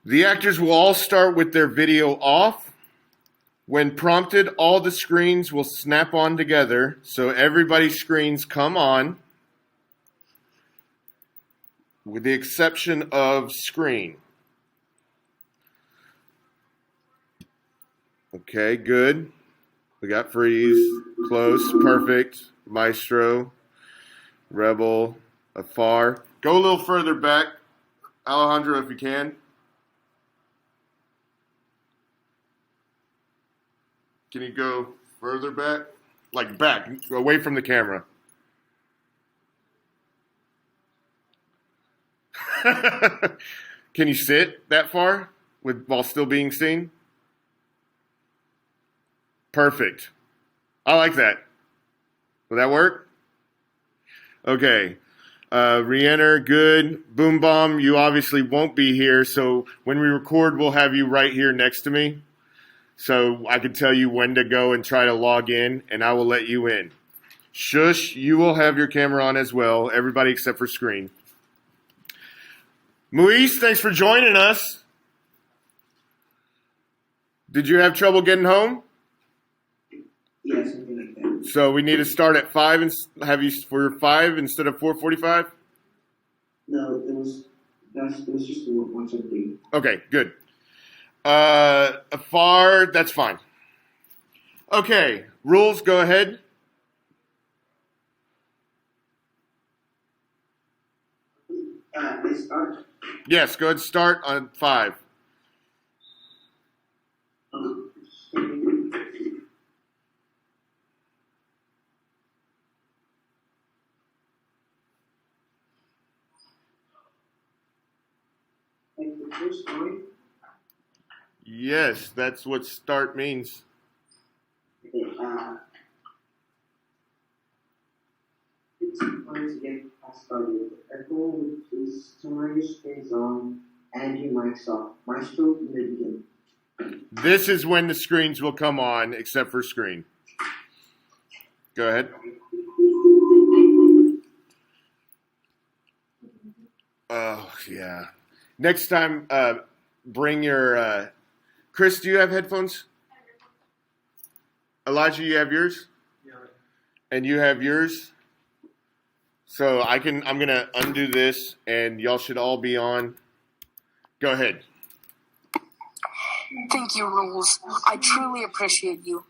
The actors will all start with their video off. When prompted, all the screens will snap on together, so everybody's screens come on, with the exception of screen. Okay, good. We got freeze, close, perfect, maestro, rebel, afar. Go a little further back, Alejandro, if you can. Can you go further back? Like back, away from the camera. Can you sit that far while still being seen? Perfect. I like that. Will that work? Okay. Re-enter, good. Boom Bomb, you obviously won't be here, so when we record, we'll have you right here next to me. So I can tell you when to go and try to log in, and I will let you in. Shush, you will have your camera on as well, everybody except for screen. Muis, thanks for joining us. Did you have trouble getting home? Yeah, something like that. So we need to start at 5 and have you for 5 instead of 4:45? No, it was just once a day. Okay, good. Afar, that's fine. Okay, rules, go ahead. Let's start. Yes, go ahead, start on 5. Like the first story. Yes, that's what start means. Okay, it's once again I started. Echo with his stories is on and your mic's off. Maestro in the beginning. This is when the screens will come on, except for screen. Go ahead. Oh, yeah. Next time, bring your... Chris, do you have headphones? Elijah, you have yours? Yeah. And you have yours? So I'm going to undo this, and y'all should all be on. Go ahead. Thank you, Rules. I truly appreciate you.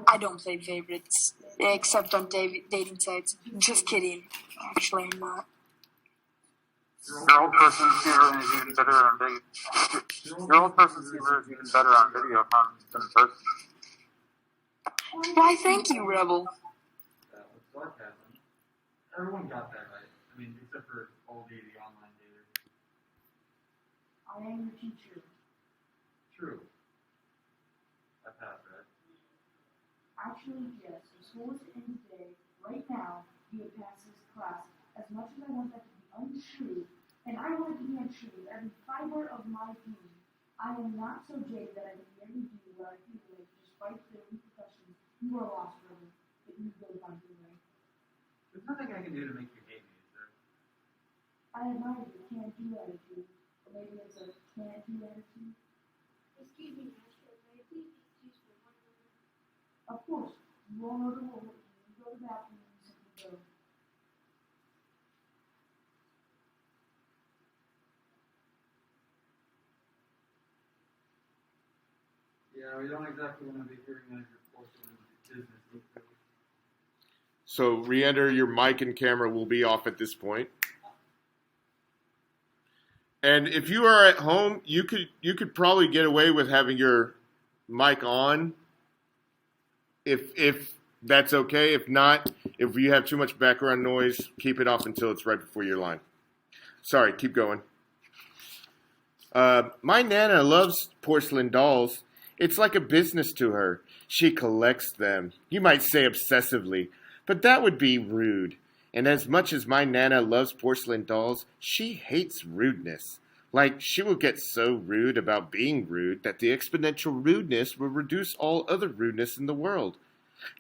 I don't play favorites, except on dating sites. Just kidding. Actually, I'm not. Your old person receiver is even better on video. Your old person receiver is even better on video than in person. Why, thank you, Rebel. Sarcasm. Everyone got that right. I mean, except for Oldie, the online dater. I am your teacher. True. I passed, right? Actually, yes. The school is to end today. Right now, you have passed this class. As much as I want that to be untrue, and I want it to be untrue with every fiber of my being, I am not so jaded that I can never do what I feel like, despite the repercussions. You are lost, brother. But you go find your way. There's nothing I can do to make you hate me, is there? I admire the can't-do attitude. Or maybe it's a can't-do attitude. Excuse me, Master. May I please excuse for 1 moment? Of course, you all know the rule. You go to the bathroom and you simply go. Yeah, we don't exactly want to be hearing out your portion of business either. So re-enter, your mic and camera will be off at this point. And if you are at home, you could probably get away with having your mic on if that's okay. If not, if you have too much background noise, keep it off until it's right before your line. Sorry, keep going. My Nana loves porcelain dolls. It's like a business to her. She collects them. You might say obsessively, but that would be rude. And as much as my Nana loves porcelain dolls, she hates rudeness. Like, she will get so rude about being rude that the exponential rudeness will reduce all other rudeness in the world.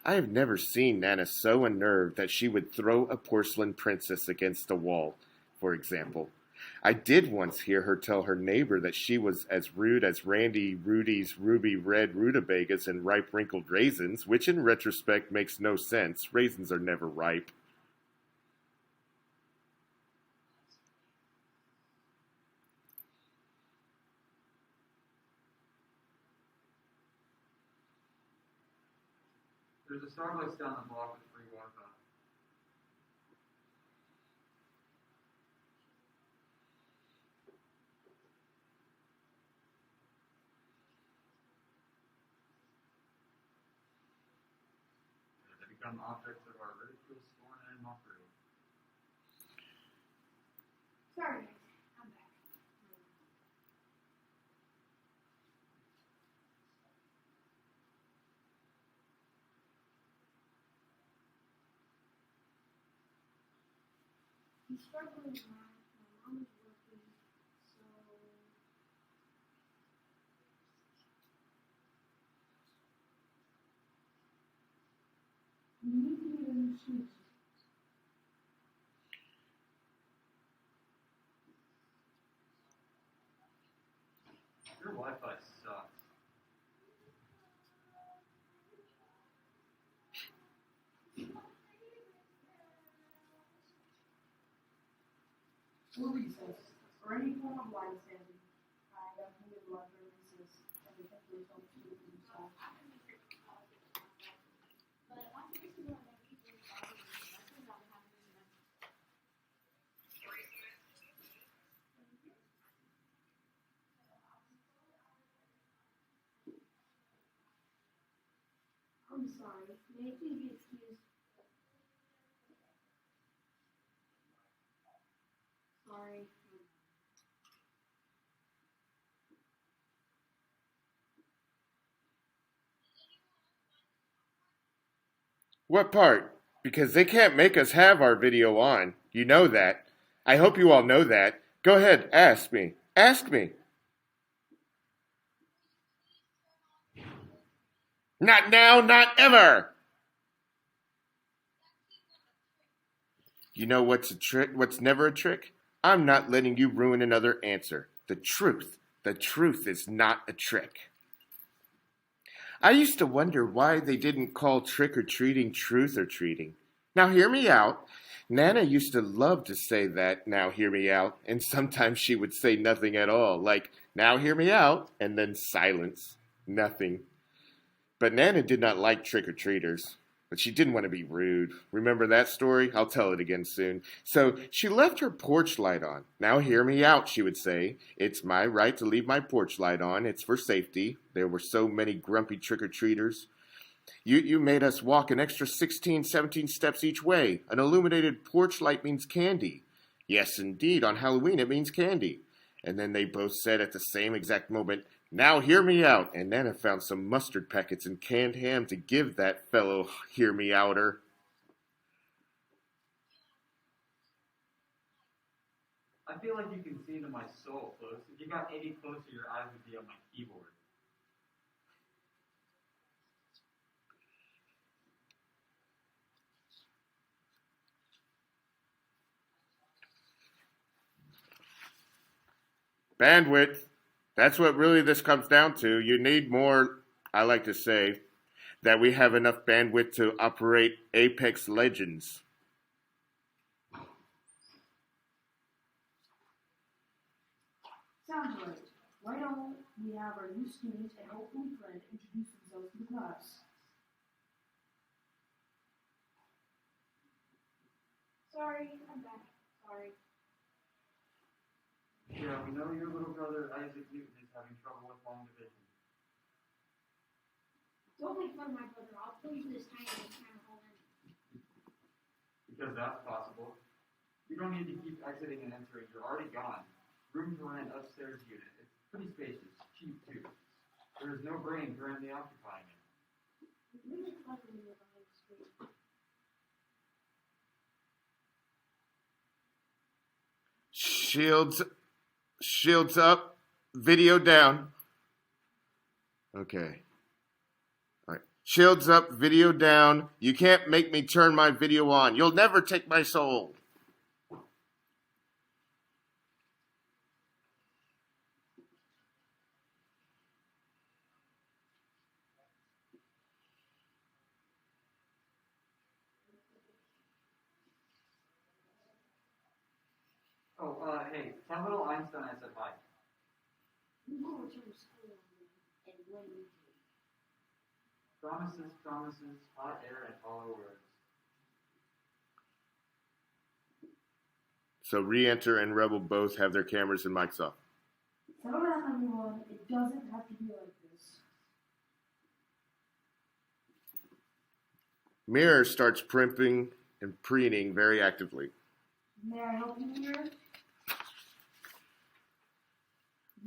I have never seen Nana so unnerved that she would throw a porcelain princess against a wall, for example. I did once hear her tell her neighbor that she was as rude as Randy Rudy's ruby red rutabagas and ripe wrinkled raisins, which in retrospect makes no sense. Raisins are never ripe. There's a Starbucks down the block with free Wi-Fi. They become objects of our ridicule, scorn, and mockery. Sorry, guys. I'm back. He's struggling with math. My mom is working, so You need to get a new shoes. Your Wi-Fi sucks. Or recess, or any form of line standing. I hated lunch or recess, and they kept their own food and stuff. but lots of people are people involved in lessons that would happen in them. I'm sorry. May I please be excused? Sorry. What part? Because they can't make us have our video on. You know that. I hope you all know that. Go ahead, ask me. Ask me. Not now, not ever! You know what's a trick? What's never a trick? I'm not letting you ruin another answer. The truth. The truth is not a trick. I used to wonder why they didn't call trick-or-treating truth-or-treating. Now hear me out. Nana used to love to say that, now hear me out, and sometimes she would say nothing at all, like, now hear me out, and then silence. Nothing. But Nana did not like trick-or-treaters. But she didn't want to be rude. Remember that story? I'll tell it again soon. So she left her porch light on. Now hear me out, she would say. It's my right to leave my porch light on. It's for safety. There were so many grumpy trick-or-treaters. You made us walk an extra 16, 17 steps each way. An illuminated porch light means candy. Yes, indeed, on Halloween it means candy. And then they both said at the same exact moment, now hear me out. And Nana found some mustard packets and canned ham to give that fellow hear me outer. I feel like you can see into my soul close. If you got any closer, your eyes would be on my keyboard. Bandwidth. That's what really this comes down to. You need more, I like to say, that we have enough bandwidth to operate Apex Legends. Sounds right. Why don't we have our new student and hopefully friend introduce themselves to the class? Sorry, I'm back. Sorry. Yeah, we know your little brother Isaac Newton is having trouble with long division. Don't make fun of my brother. I'll pull you this tiny hole in. Because that's possible. You don't need to keep exiting and entering. You're already gone. Room to rent upstairs unit. It's pretty spacious. Cheap too. There is no brain currently occupying it. It's really clever when you're behind the screen. Shields up, video down. Okay. All right. Shields up, video down. You can't make me turn my video on. You'll never take my soul. Hey, tell little Einstein I said hi. You will return to school and blame me. Promises, promises, hot air, and hollow words. So Re-Enter and Rebel both have their cameras and mics off. Settle down, everyone. It doesn't have to be like this. Mirror starts primping and preening very actively. May I help you here?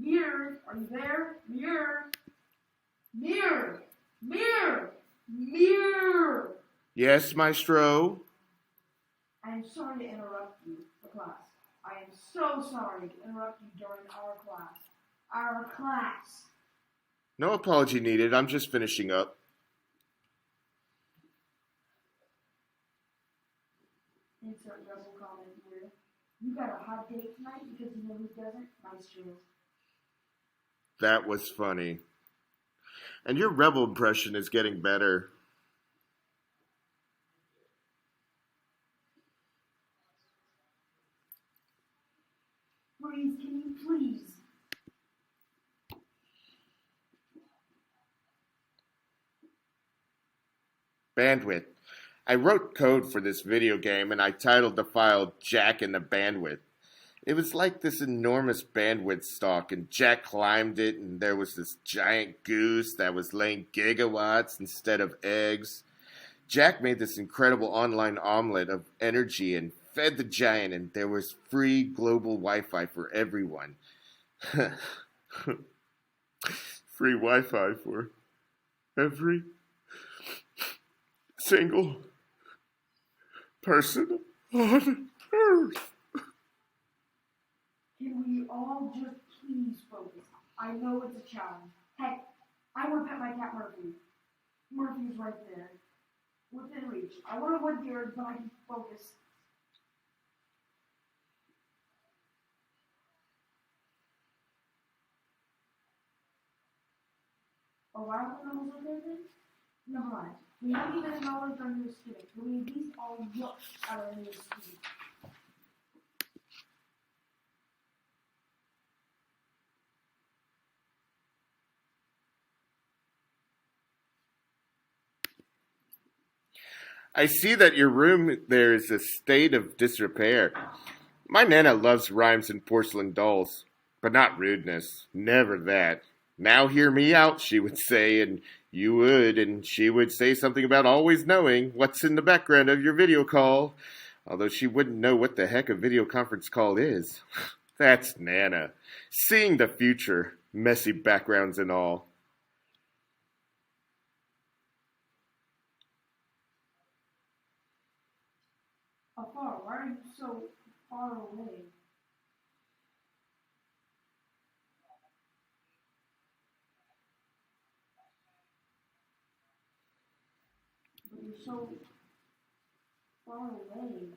Mirror, are you there? Mirror! Mirror! Mirror! Mirror! Yes, Maestro? I am sorry to interrupt you, the class. I am so sorry to interrupt you during our class. Our class. No apology needed. I'm just finishing up. Insert rebel comment here. You got a hot date tonight because you know who doesn't? Maestro. That was funny. And your Rebel impression is getting better. Please, can you please? Bandwidth. I wrote code for this video game and I titled the file Jack and the Bandwidth. It was like this enormous bandwidth stalk, and Jack climbed it, and there was this giant goose that was laying gigawatts instead of eggs. Jack made this incredible online omelet of energy and fed the giant, and there was free global Wi-Fi for everyone. Free Wi-Fi for every single person on Earth. Can we all just please focus? I know it's a challenge. Hey, I want to pet my cat Murphy. Murphy's right there. Within reach. I want to win here, but I can focus. A wild animals are there then? Never mind. We haven't even acknowledged our newest student. Can we at least all look at our newest student? I see that your room there is a state of disrepair. My Nana loves rhymes and porcelain dolls, but not rudeness. Never that. Now hear me out, she would say, and you would, and she would say something about always knowing what's in the background of your video call, although she wouldn't know what the heck a video conference call is. That's Nana. Seeing the future, messy backgrounds and all. Afar, why are you so far away? But you're so far away.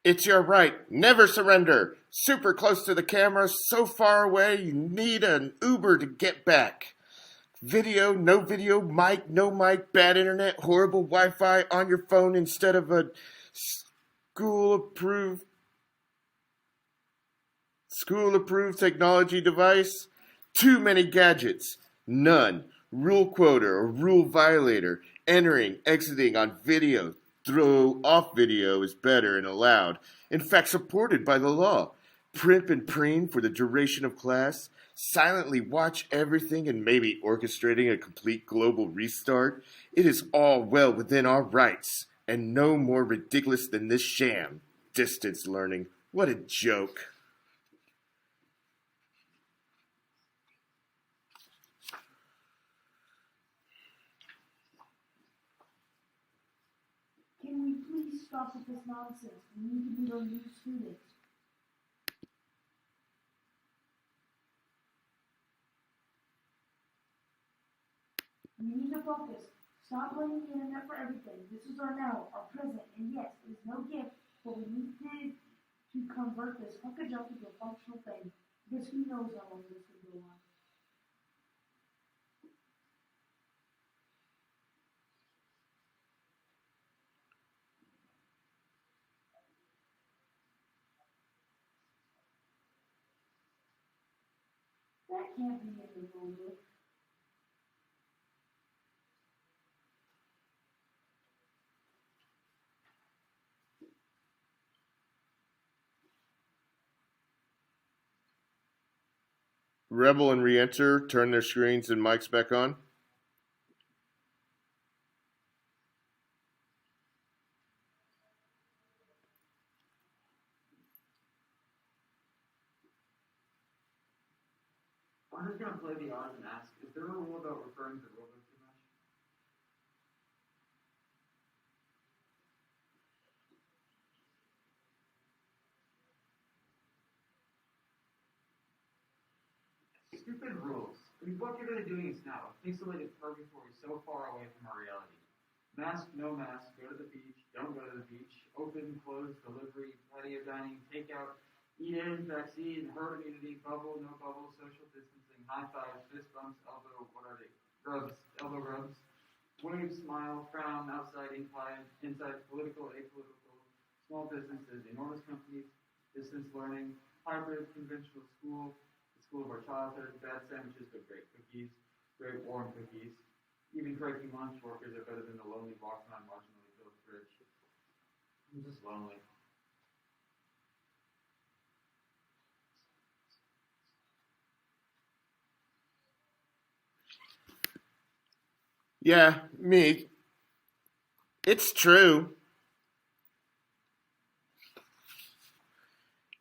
It's your right. Never surrender. Super close to the camera, so far away you need an Uber to get back. Video, mic, no mic, bad internet, horrible Wi-Fi on your phone instead of a school-approved technology device. Too many gadgets. None. Rule quota or rule violator. Entering, exiting on video. Throw off video is better and allowed. In fact, supported by the law. Primp and preen for the duration of class. Silently watch everything and maybe orchestrating a complete global restart. It is all well within our rights. And no more ridiculous than this sham. Distance learning. What a joke. Can we please stop with this nonsense? We need to meet our new student. We need to focus. Stop blaming the internet for everything. This is our now, our present, and yes, it is no gift, but we need to convert this fucking junk into a functional thing. Because who knows how long this can go on. That can't be in the rule book. Rebel and Reenter turn their screens and mics back on. I'm just gonna play the odds and ask, is there a rule about referring to rulebook too much? Stupid rules. I mean, what good are they doing us now? A pixelated purgatory so far away from our reality. Mask, no mask, go to the beach, don't go to the beach, open, close, delivery, patio dining, takeout, eat in, vaccine, herd immunity, bubble, no bubble, social distancing, high fives, fist bumps, elbow, what are they? Rubs, elbow rubs, wave, smile, frown, outside, inside, political, apolitical, small businesses, enormous companies, distance learning, hybrid, conventional school, the school of our childhood, bad sandwiches but great cookies, great warm cookies. Even breaking lunch workers are better than the lonely walkman on marginally filled fridge. I'm just lonely. Yeah, me. It's true.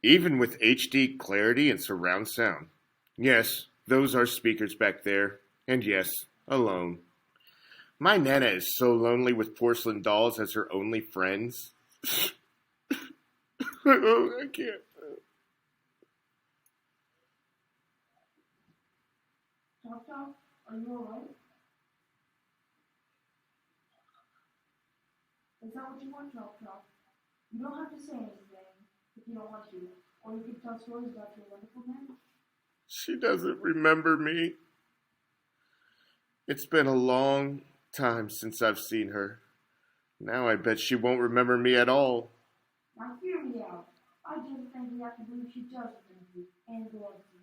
Even with HD clarity and surround sound. Yes, those are speakers back there. And yes, alone. My Nana is so lonely with porcelain dolls as her only friends. I can't. Chop, are you alright? Is that what you want, Chop? You don't have to say anything if you don't want to. Or you can tell stories about your wonderful man. She doesn't remember me. It's been a long time since I've seen her. Now I bet she won't remember me at all. Now hear me out. I just think we have to believe she does remember you and loves you.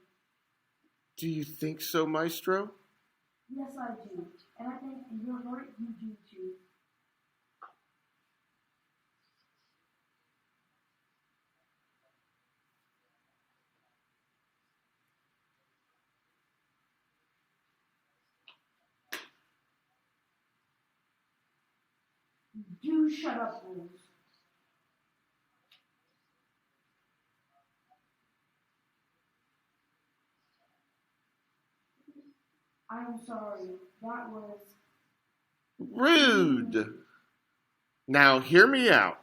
Do you think so, Maestro? Yes, I do. And I think in your heart you do too. Do shut up, Rose. I am sorry. That was Rude. Now hear me out.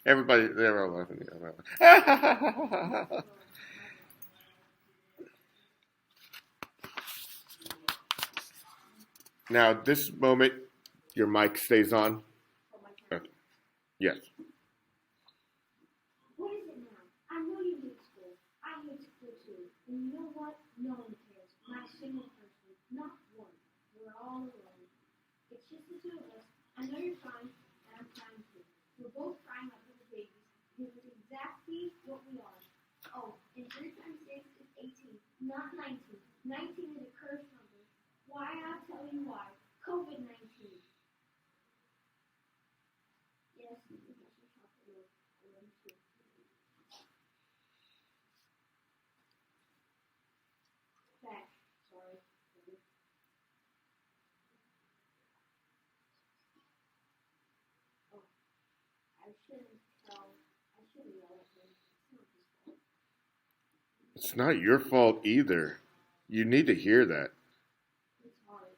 Everybody, they're all laughing. Now, this moment, your mic stays on. Okay. Yes. What is it now? I know you hate school. I hate school too. And you know what? No one cares. Not a single person. Not one. We're all alone. It's just the two of us. I know you're crying, and I'm crying too. We're both crying like little babies because it's exactly what we are. Oh, and 3 times 6 is 18, not 19. 19 is a cursed number. Why? I'll tell you why. COVID-19. Yes, Professor Shopper. I love you too. Back. Sorry. Oh, I shouldn't tell. I shouldn't yell at him. It's not his fault. It's not your fault either. You need to hear that. It's hard.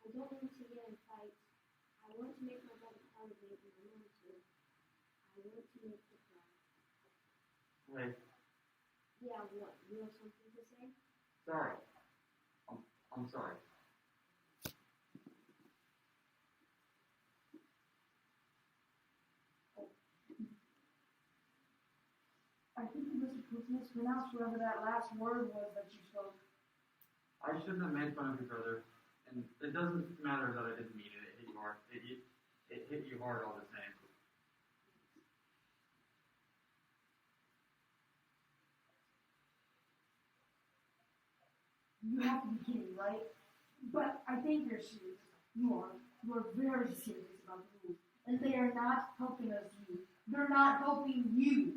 I don't want to get in fights. I want to make my brother proud of me, and I want to. I want to make him proud. Hey, Yeah, what? You have something to say? Sorry. I'm sorry. I think you must mispronounce whatever that last word was that you spoke. I shouldn't have made fun of you, brother. And it doesn't matter that I didn't mean it. It hit you hard. It hit you hard all the same. You have to be kidding, right? But I think you're serious. You are. You are very serious about the rules. And they are not helping us, you. They're not helping you.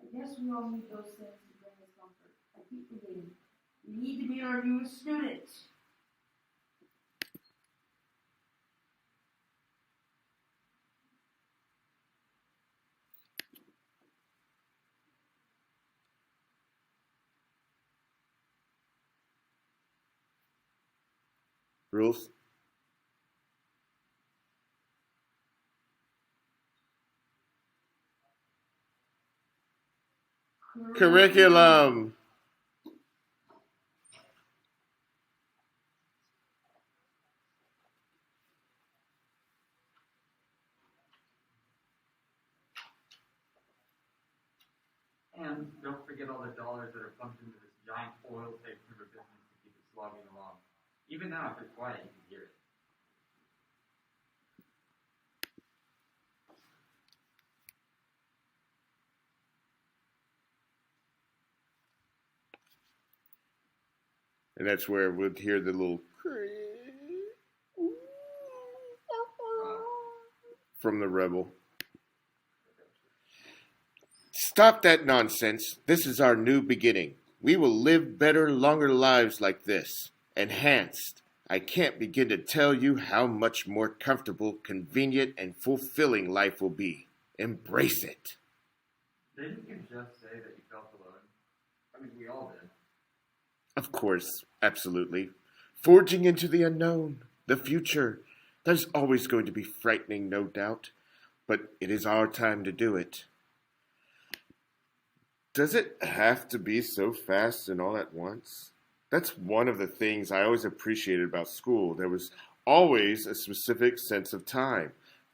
I guess we all need those things to bring us comfort. I keep forgetting. We need to be our newest students. Rules? Curriculum! And don't forget all the dollars that are pumped into this giant oil tank for business to keep it slogging along. Even now, if it's quiet, you can hear it. And that's where we'll hear the little from the rebel. Stop that nonsense. This is our new beginning. We will live better, longer lives like this. Enhanced. I can't begin to tell you how much more comfortable, convenient, and fulfilling life will be. Embrace it. Didn't you just say that you felt alone? I mean, we all did. Of course, absolutely. Forging into the unknown, the future. There's always going to be frightening, no doubt. But it is our time to do it. Does it have to be so fast and all at once? That's one of the things I always appreciated about school. There was always a specific sense of time.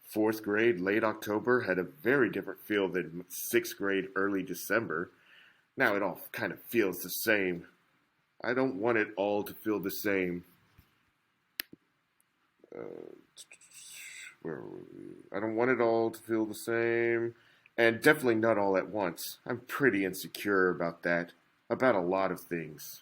Fourth grade, late October, had a very different feel than sixth grade, early December. Now it all kind of feels the same. I don't want it all to feel the same. Where were we? I don't want it all to feel the same. And definitely not all at once. I'm pretty insecure about that. About a lot of things.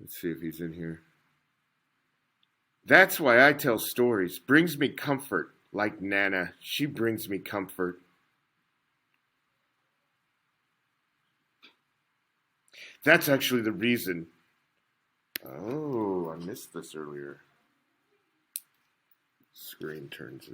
Let's see if he's in here. That's why I tell stories. Brings me comfort. Like Nana. She brings me comfort. That's actually the reason. Oh, I missed this earlier. Screen turns.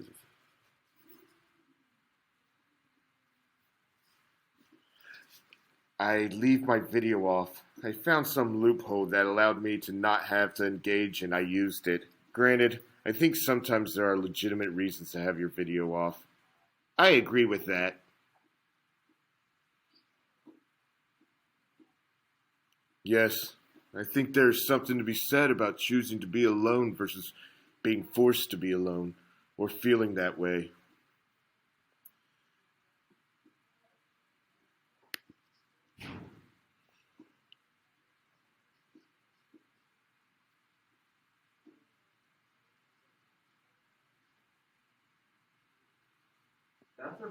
I leave my video off. I found some loophole that allowed me to not have to engage, and I used it. Granted, I think sometimes there are legitimate reasons to have your video off. I agree with that. Yes, I think there's something to be said about choosing to be alone versus being forced to be alone, or feeling that way. That's a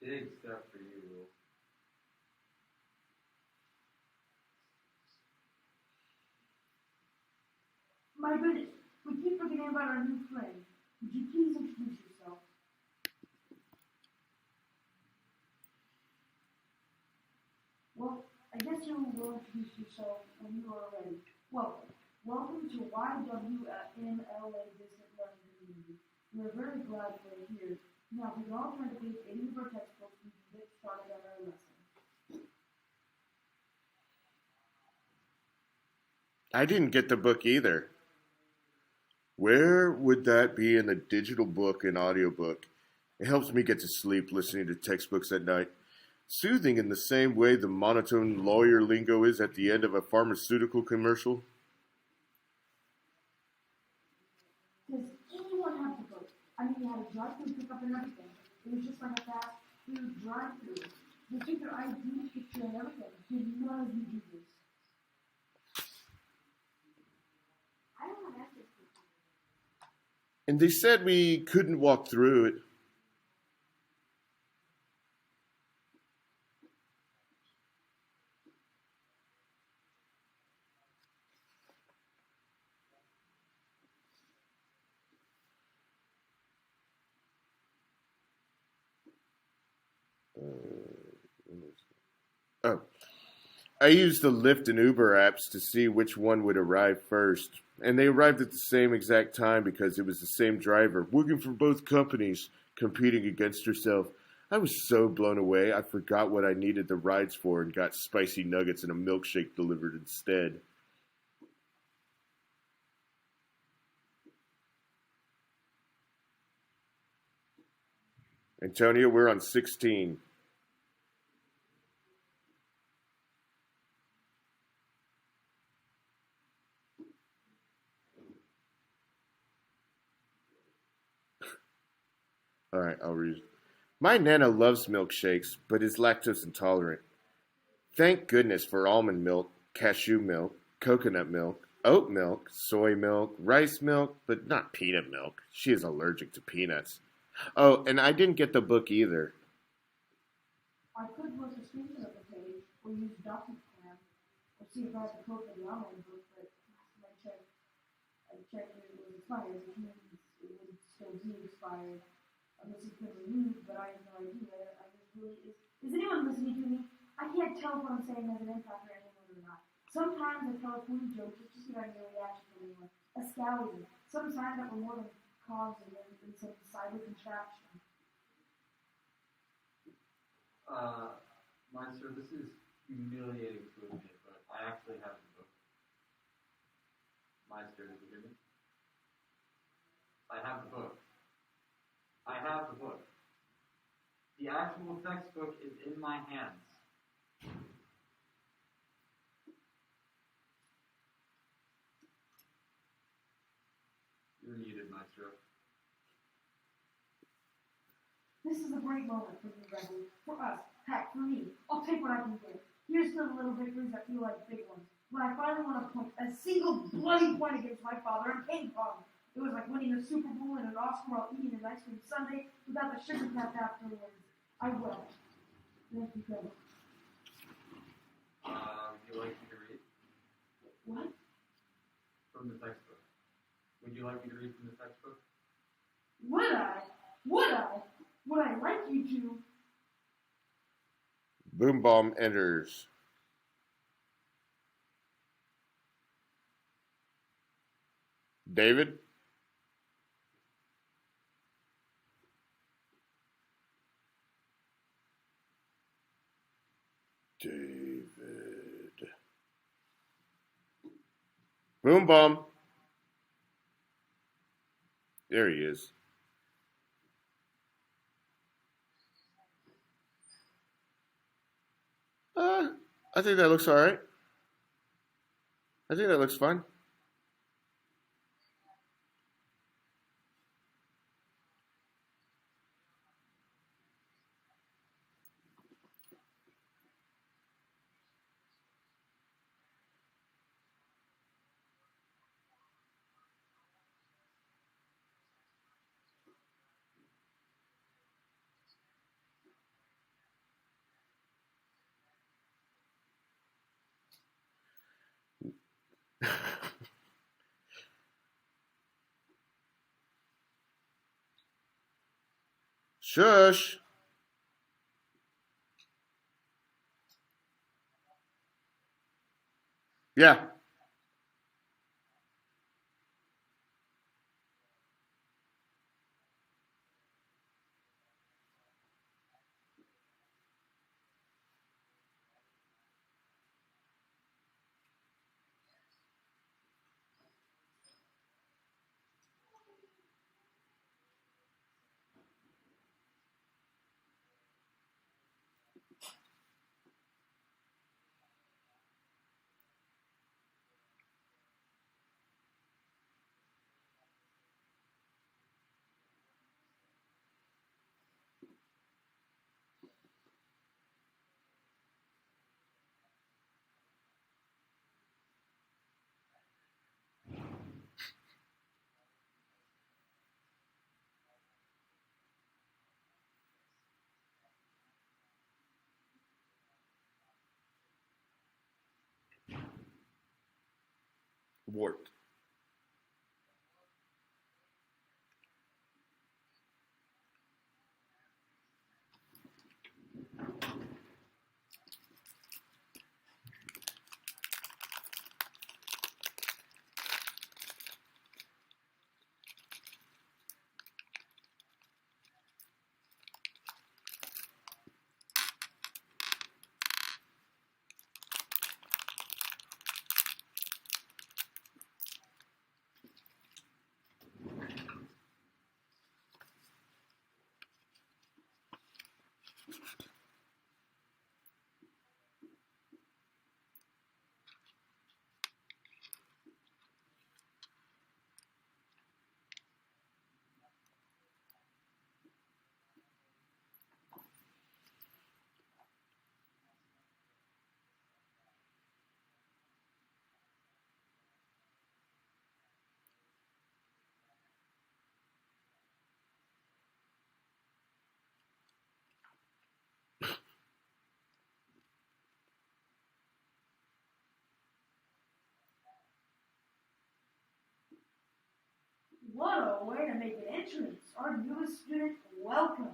big step for you, Will. My goodness, we keep forgetting about about our new friend. Would you please introduce yourself? Well, I guess you will introduce yourself when you are ready. Welcome. Welcome to YWMLA Distant Learning Community. We are very glad you are here. Now, we can all turn to page 80 of our textbook, we can get started on our lesson. I didn't get the book either. Where would that be in the digital book and audiobook? It helps me get to sleep listening to textbooks at night. Soothing in the same way the monotone lawyer lingo is at the end of a pharmaceutical commercial. Does anyone have the book? I mean, you had a drive-through pickup and everything. It was just like a fast food drive-through. They took your ID picture and everything. Did none of you do this? I don't have access to it. And they said we couldn't walk through it. Oh. I used the Lyft and Uber apps to see which one would arrive first. And they arrived at the same exact time because it was the same driver, working for both companies, competing against herself. I was so blown away, I forgot what I needed the rides for and got spicy nuggets and a milkshake delivered instead. Antonio, we're on 16. All right, I'll read. My Nana loves milkshakes, but is lactose intolerant. Thank goodness for almond milk, cashew milk, coconut milk, oat milk, soy milk, rice milk, but not peanut milk. She is allergic to peanuts. Oh, and I didn't get the book either. I could post a screenshot of the page or use DocuSign or see if I had the code for the online book, but last time I checked it was expired, which means it would still be expired unless it's been removed, but I have no idea. I just really is anyone listening to me? I can't tell if what I'm saying has an impact on anyone or not. Sometimes I tell a funny joke just to see if I get a reaction from anyone. A scowling. Some sign that were more than cause and then some cyber contraption. Meister, this is humiliating to admit, but I actually have the book. Meister, did you hear me? I have the book. I have the book. The actual textbook is in my hands. You're muted, Maestro. This is a great moment for you, Rebel. For us. Heck, for me. I'll take what I can get. Here's to the little victories that feel like big ones. When I finally won a point, a single bloody point against my father in ping pong. It was like winning a Super Bowl and an Oscar while eating an ice cream sundae without the sugar cap afterwards. I will. Thank you, Rebel. Would you like me to read? What? From the textbook. Would you like me to read from the textbook? Would I? Would I? Would I like you to? Boom Bomb enters. David? David. Boom Bomb. There he is. I think that looks all right. I think that looks fine. Shush. Yeah. Warped. What a way to make an entrance. Our newest student, welcome.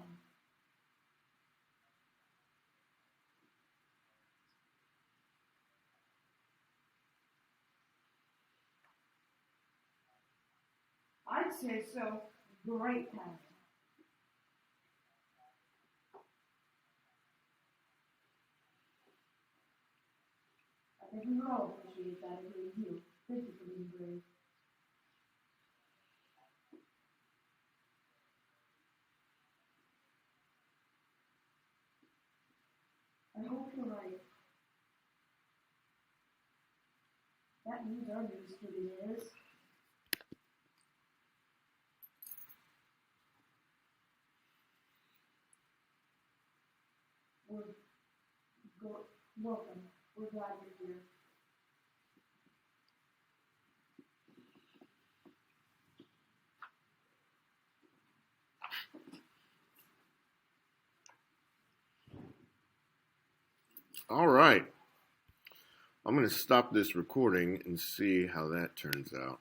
I'd say so. Great timing. I think we would all appreciate that if it was you. Thank you for being brave. I hope you're right. That means our new student is. We're welcome. We're glad you're here. All right. I'm going to stop this recording and see how that turns out.